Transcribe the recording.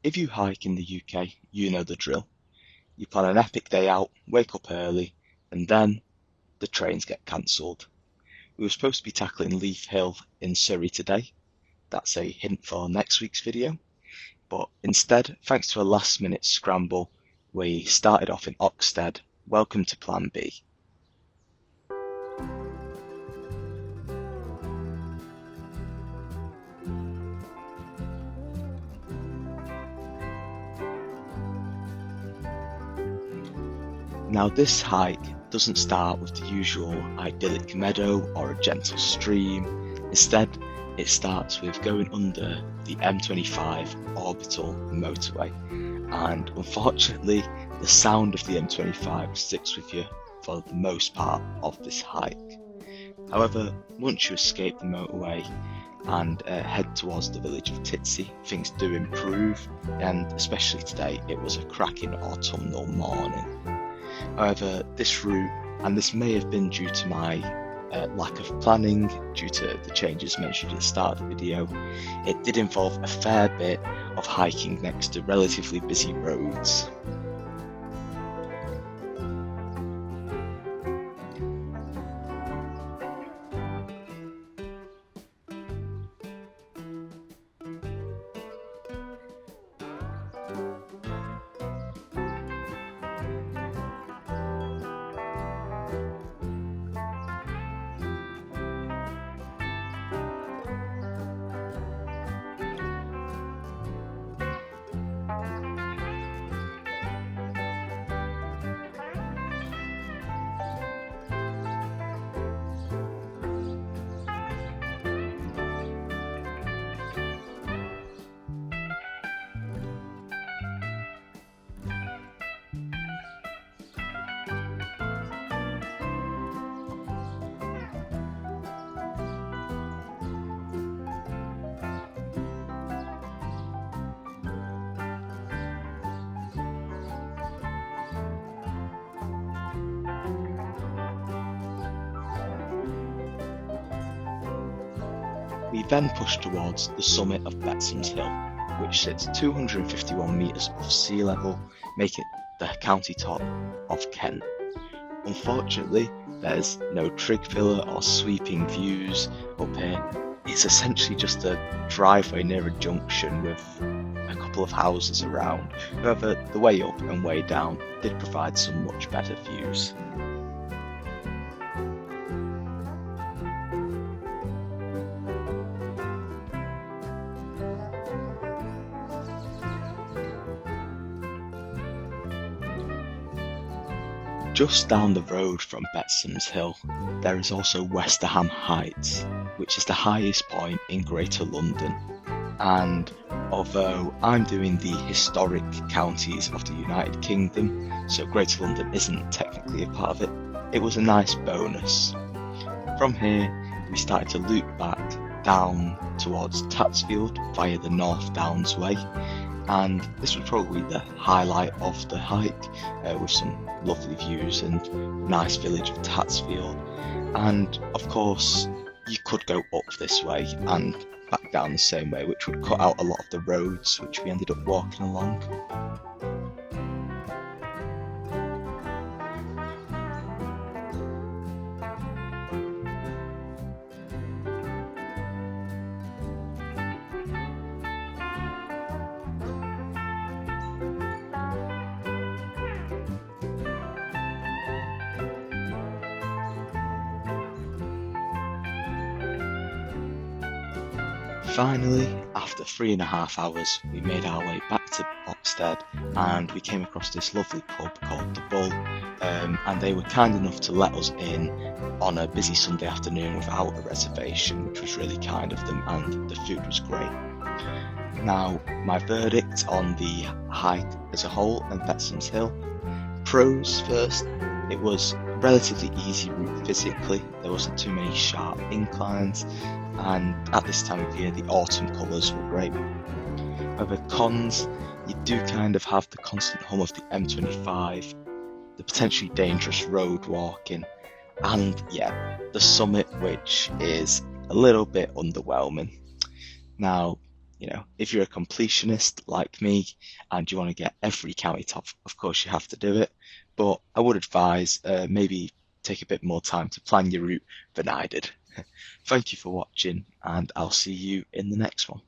If you hike in the UK, you know the drill. You plan an epic day out, wake up early, and then the trains get cancelled. We were supposed to be tackling Leith Hill in Surrey today. That's a hint for next week's video. But instead, thanks to a last minute scramble, we started off in Oxted. Welcome to Plan B. Now this hike doesn't start with the usual idyllic meadow or a gentle stream. Instead, it starts with going under the M25 orbital motorway, and unfortunately the sound of the M25 sticks with you for the most part of this hike. However, once you escape the motorway and head towards the village of Titsey, things do improve, and especially today it was a cracking autumnal morning. However, this route, and this may have been due to my lack of planning, due to the changes mentioned at the start of the video, it did involve a fair bit of hiking next to relatively busy roads. We then pushed towards the summit of Betsom's Hill, which sits 251 metres above sea level, making it the county top of Kent. Unfortunately, there's no trig villa or sweeping views up here. It's essentially just a driveway near a junction with a couple of houses around. However, the way up and way down did provide some much better views. Just down the road from Betsom's Hill, there is also Westerham Heights, which is the highest point in Greater London. And although I'm doing the historic counties of the United Kingdom, so Greater London isn't technically a part of it, it was a nice bonus. From here, we started to loop back down towards Tatsfield via the North Downs Way, and this was probably the highlight of the hike, with some lovely views and nice village of Tatsfield. And of course you could go up this way and back down the same way, which would cut out a lot of the roads which we ended up walking along. Finally, after 3.5 hours, we made our way back to Oxted, and we came across this lovely pub called The Bull, and they were kind enough to let us in on a busy Sunday afternoon without a reservation, which was really kind of them, and the food was great. Now, my verdict on the hike as a whole and Betsom's Hill. Pros first, it was a relatively easy route physically, there wasn't too many sharp inclines, and at this time of year the autumn colours were great. However, cons, you do kind of have the constant hum of the M25, the potentially dangerous road walking, and yeah, the summit, which is a little bit underwhelming. Now, if you're a completionist like me and you want to get every county top, of course you have to do it. But I would advise maybe take a bit more time to plan your route than I did. Thank you for watching, and I'll see you in the next one.